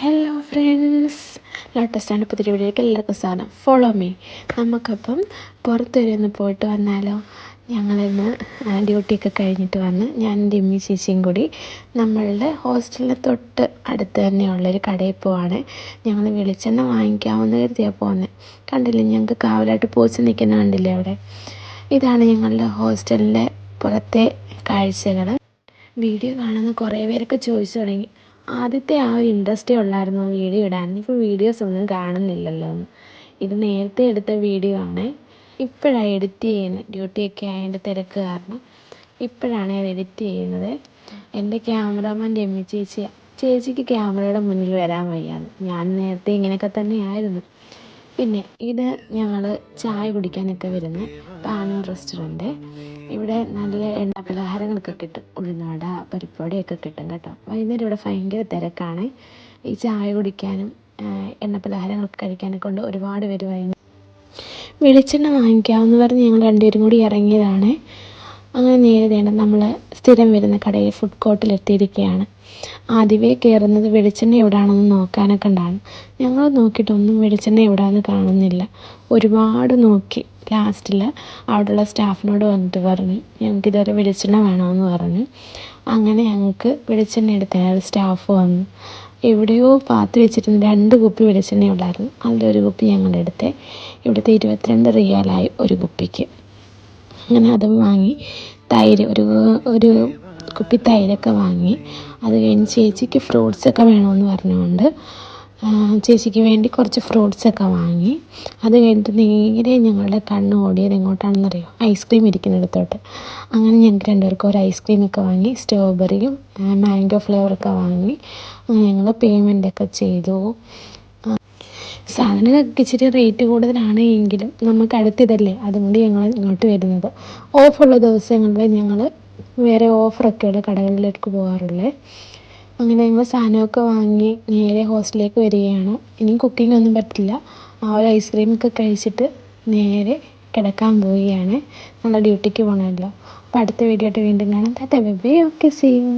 Hello friends, lotus stand പുതിയ വീഡിയോയിലേക്ക് എല്ലാവർക്കും സ്വാഗതം. Follow me. നമുക്കപ്പം പുറത്ത് വരെ ഒന്ന് പോയിട്ട് വന്നാലോ? ഞങ്ങളിന്ന് ഡ്യൂട്ടിയൊക്കെ കഴിഞ്ഞിട്ട് വന്ന് ഞാൻ എൻ്റെ അമ്മി ചേച്ചിയും കൂടി നമ്മളുടെ ഹോസ്റ്റലിന് തൊട്ട് അടുത്ത് തന്നെയുള്ളൊരു കടയിൽ പോവാണ്. ഞങ്ങൾ വെളിച്ചെണ്ണ വാങ്ങിക്കാമെന്ന് കരുതിയാണ് പോകുന്നത്. കണ്ടില്ലേ, ഞങ്ങൾക്ക് കാവലായിട്ട് പോച്ച് നിൽക്കുന്ന കണ്ടില്ലേ അവിടെ? ഇതാണ് ഞങ്ങളുടെ ഹോസ്റ്റലിൻ്റെ പുറത്തെ കാഴ്ചകൾ. വീഡിയോ കാണുന്ന കുറേ പേരൊക്കെ ചോദിച്ചു തുടങ്ങി, ആദ്യത്തെ ആ ഒരു ഇൻട്രസ്റ്റേ ഉള്ളായിരുന്നു വീഡിയോ ഇടാൻ, ഇപ്പോൾ വീഡിയോസ് ഒന്നും കാണുന്നില്ലല്ലോ എന്ന്. ഇത് നേരത്തെ എടുത്ത വീഡിയോ ആണ്, ഇപ്പോഴാണ് എഡിറ്റ് ചെയ്യുന്നത്. ഡ്യൂട്ടിയൊക്കെ ആയതിൻ്റെ തിരക്ക് കാരണം ഇപ്പോഴാണ് അത് എഡിറ്റ് ചെയ്യുന്നത്. എൻ്റെ ക്യാമറാമാൻ രമ്യ ചേച്ചിക്ക് ക്യാമറയുടെ മുന്നിൽ വരാൻ വയ്യാന്ന്. ഞാൻ നേരത്തെ ഇങ്ങനെയൊക്കെ തന്നെയായിരുന്നു. പിന്നെ ഇത് ഞങ്ങൾ ചായ കുടിക്കാനൊക്കെ വരുന്ന പാനൂർ റെസ്റ്റോറൻറ്റ്. ഇവിടെ നല്ല എണ്ണ പലഹാരങ്ങളൊക്കെ കിട്ടും, ഉഴുന്നുവട പരിപ്പുവടയൊക്കെ കിട്ടും കേട്ടോ. വൈകുന്നേരം ഇവിടെ ഭയങ്കര തിരക്കാണ്. ഈ ചായ കുടിക്കാനും എണ്ണ പലഹാരങ്ങളൊക്കെ കഴിക്കാനൊക്കെ കൊണ്ട് ഒരുപാട് പേര് വെളിച്ചെണ്ണ വാങ്ങിക്കാമെന്ന് പറഞ്ഞ് ഞങ്ങൾ രണ്ടുപേരും കൂടി ഇറങ്ങിയതാണ്. അങ്ങനെ നേരിടേണ്ട നമ്മൾ സ്ഥിരം വരുന്ന കടയിൽ ഫുഡ് കോർട്ടിലെത്തിയിരിക്കുകയാണ്. ആദ്യമേ കയറുന്നത് വെളിച്ചെണ്ണ എവിടെയാണെന്ന് നോക്കാനൊക്കെ ഉണ്ടാണ്. ഞങ്ങൾ നോക്കിയിട്ടൊന്നും വെളിച്ചെണ്ണ എവിടെയാണെന്ന് കാണുന്നില്ല. ഒരുപാട് നോക്കി. ലാസ്റ്റിൽ അവിടെയുള്ള സ്റ്റാഫിനോട് വന്നിട്ട് പറഞ്ഞു, ഞങ്ങൾക്ക് ഇതുവരെ വെളിച്ചെണ്ണ വേണമെന്ന് പറഞ്ഞു. അങ്ങനെ ഞങ്ങൾക്ക് വെളിച്ചെണ്ണ എടുത്ത സ്റ്റാഫ് വന്നു. എവിടെയോ പാത്ത് വെച്ചിരുന്ന 2 കുപ്പി വെളിച്ചെണ്ണ ഉണ്ടായിരുന്നു. അതിലൊരു കുപ്പി ഞങ്ങളെടുത്ത്. ഇവിടുത്തെ 22 റിയാലായി ഒരു കുപ്പിക്ക്. അങ്ങനെ അതും വാങ്ങി. തൈര് ഒരു കുപ്പി തൈരൊക്കെ വാങ്ങി. അത് കഴിഞ്ഞ് ചേച്ചിക്ക് ഫ്രൂട്ട്സൊക്കെ വേണമെന്ന് പറഞ്ഞുകൊണ്ട് ചേച്ചിക്ക് വേണ്ടി കുറച്ച് ഫ്രൂട്ട്സൊക്കെ വാങ്ങി. അത് കഴിഞ്ഞിട്ട് നേരെ ഞങ്ങളുടെ കണ്ണ് ഓടിയത് എങ്ങോട്ടാണെന്നറിയോ? ഐസ്ക്രീം ഇരിക്കുന്നിടത്തോട്ട്. അങ്ങനെ ഞങ്ങൾക്ക് രണ്ടുപേർക്കും ഒരു ഐസ്ക്രീമൊക്കെ വാങ്ങി, സ്ട്രോബെറിയും മാംഗോ ഫ്ലേവറൊക്കെ വാങ്ങി. അങ്ങനെ ഞങ്ങൾ പേയ്മെൻറ്റൊക്കെ ചെയ്തു. സാധനങ്ങൾക്ക് ഇച്ചിരി റേറ്റ് കൂടുതലാണ് എങ്കിലും നമുക്ക് അടുത്തിതല്ലേ, അതുകൊണ്ട് ഞങ്ങൾ ഇങ്ങോട്ട് വരുന്നത്. ഓഫുള്ള ദിവസങ്ങളിൽ ഞങ്ങൾ വേറെ ഓഫറൊക്കെയുള്ള കടകളിലേക്ക് പോകാറുള്ളത്. അങ്ങനെ ഞങ്ങൾ സാധനമൊക്കെ വാങ്ങി നേരെ ഹോസ്റ്റലിലേക്ക് വരികയാണ്. ഇനിയും കുക്കിംഗ് ഒന്നും പറ്റില്ല. ആ ഒരു ഐസ്ക്രീമൊക്കെ കഴിച്ചിട്ട് നേരെ കിടക്കാൻ പോവുകയാണ്. നമ്മൾ ഡ്യൂട്ടിക്ക് പോകണമല്ലോ. അപ്പോൾ അടുത്ത വീഡിയോ ആയിട്ട് വീണ്ടും കാണാം. Tata bye bye. Okay, see U.